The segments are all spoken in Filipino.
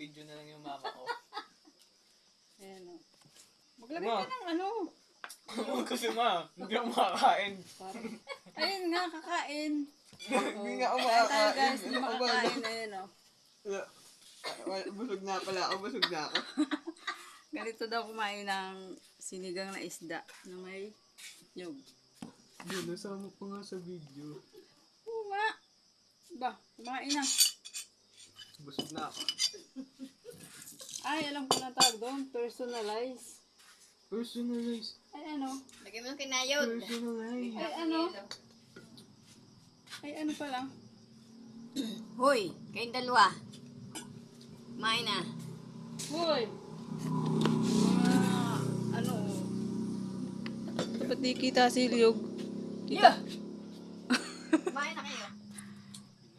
video na lang yung mama ko. Ayan o. Maglagay ka ng ano. Kasi ma, hindi ako makakain. Parang, ayun nga, kakain. Hindi nga ako Tayo makakain. guys, hindi makakain. Ayan o. Busog na pala ako, busog na ako. Ganito daw kumain ng sinigang na isda na may nyug. Yun, nasama pa nga sa video. Oo nga. Ba, kumain na. Busog na ako. Ay, alam ko na tawag doon. Personalize. Personalize. Ay, ano? Lagyan mo ng kinayod. Personalize. Ay, ano? Ay, ano pala? Hoy, kayong dalawa. Kumain na. Hoy! Ano? Ba't di kita si Liog? Kita? Kumain na kayo.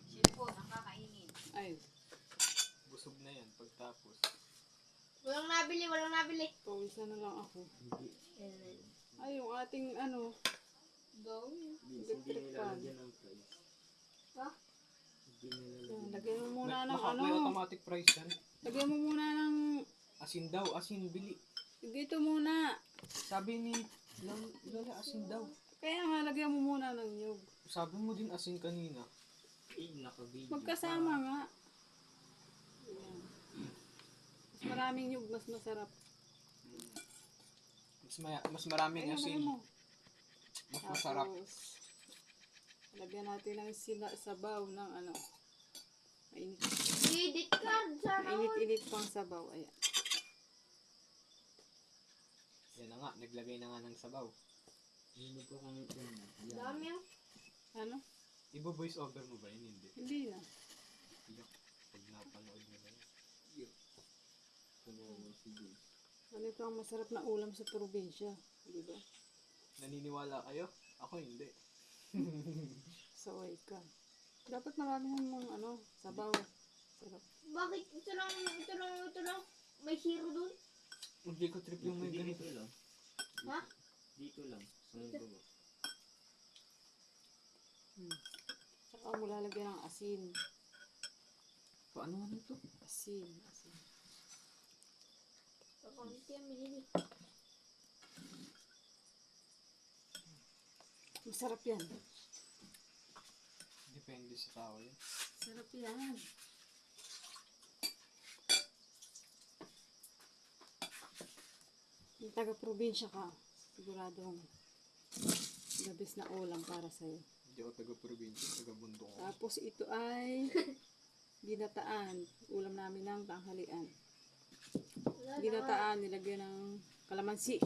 Sino po nakakainin? Ay, Busog na yan pagtapos. Walang nabili, walang nabili. pawisan na lang ako. Ay, yung ating ano, electric fan. Ha? Yan, lagyan mo muna ng ano. May automatic price yan. Lagyan mo muna ng, Asin daw, asin, bili. dito muna. Sabi ni Lola, asin daw. Kaya nga, lagyan mo muna ng nyug. Sabi mo din asin kanina. Magkasama nga. Ayan. Mas maraming nyug, mas masarap. Mas maraming Ayan, asin. lagyan mo. Mas masarap. Tapos, lagyan natin ng sabaw ng ano. Mainit. Edit card sana. Mainit-init pang sabaw. Ayan. Yan na nga, naglagay na nga ng sabaw. Dami yung. Ano? Ibo-voice over mo ba yun? Hindi. Hindi na. Iyak. Pag napanood mo na yun. Ano ito ang masarap na ulam sa probinsya? Di ba? Naniniwala kayo? Ako hindi. Saway ka. Dapat marami ng ano, sabaw. Sarap. Bakit ito lang. May hero dun. Hindi ko trip yung may ganito. Ha? Dito lang. Sa baba. Saka mo lalagyan ng asin. Paano nga nito? Asin. Kakunti ang binili. Masarap yan. Depende sa tao yun. Sarap yan. Yung taga-probinsya ka, siguradong the best na ulam para sa'yo. Hindi ako taga-probinsya, taga-bundok ako. Tapos ito ay ginataan. Ulam namin ng tanghalian. Ginataan, nilagyan ng kalamansi.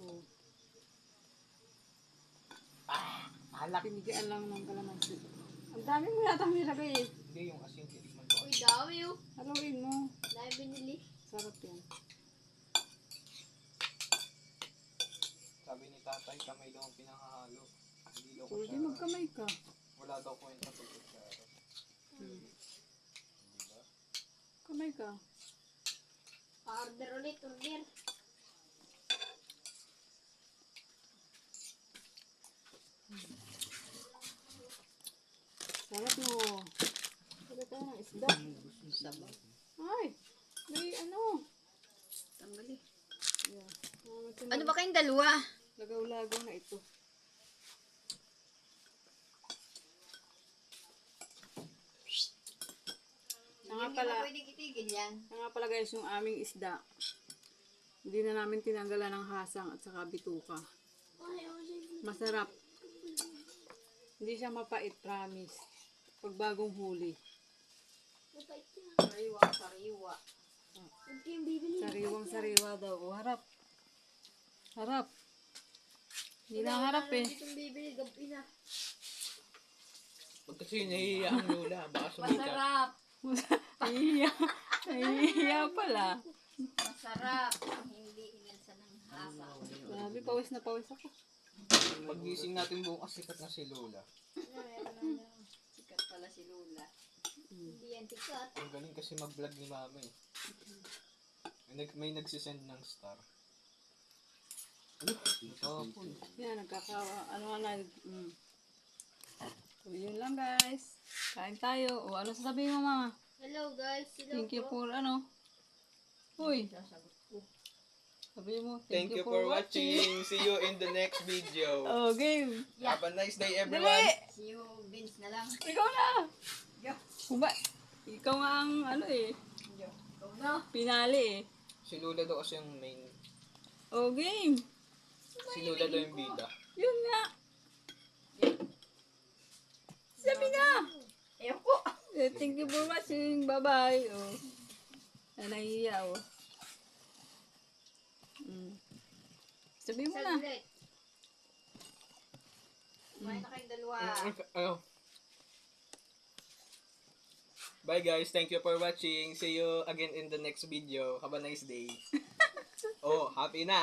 Oh. Alak! Pinigaan lang ng kalamansi. Ang dami mo yata nilagay eh. Hindi, yung asin, titikman ko. Uy, dami yung. Haluin mo. Dami binili. Sarap yan. Sabi ni tatay, kamay daw ang pinakahalo. Hindi daw Pwede kutsara. magkamay ka. Wala daw kwenta pag kutsara. Hmm. Hindi ba? Kamay ka. Order ulit, order. Sarap no. Sabi tayo ng isda. Sabaw. Ay! May ano. Tanggali. Yeah. Ano ba kayong dalawa? Lagaw-lagaw na ito. Nga Hindi pala, mo pwedeng itigil yan. nga pala guys, yung aming isda. Hindi na namin tinanggalan ng hasang at saka bituka. Masarap. Hindi siya mapait, promise. Pag bagong huli. Sariwa, sariwa. Huwag kayong bibili. Sariwang sariwa daw. O, harap. Harap. Hindi na harap eh. Hindi kong bibili, gabi na. Pag kasi nahihiya ang lola, baka sumikat. Masarap. Nahihiya. Nahihiya pala. Masarap. Hindi inilsa ng hasa. Grabe, pawis na pawis ako. Pag gising natin bukas, sikat na si lola. Sikat pala si Lola. Hindi yan sikat. Ang galing kasi mag-vlog ni mama eh. May nagsisend ng star. Ano? Tapon. Yan, ano nga na. So, yun lang guys. Kain tayo. O, ano sasabihin mo mama? Hello guys. Hello Thank you po. for ano. Uy, Sasagot ko. sabi mo, Thank you for watching. See you in the next video. Oh, game. Have a nice day, Dali! everyone. See you, Vince na lang. Ikaw na! Yo. Kuba, ikaw nga ang ano eh, Yo. Go na. pinali eh. Si Lula daw kasi yung main. Oh, game. Si Lula daw yung bida. Yun nga. Sabi na! Ayoko. Thank you for watching. Bye-bye. Oh. Nahihiya oh. Sabi mo na. Saglit. Kumain na kayong dalawa. Ano? Bye guys, thank you for watching. See you again in the next video. Have a nice day. Oh, happy na.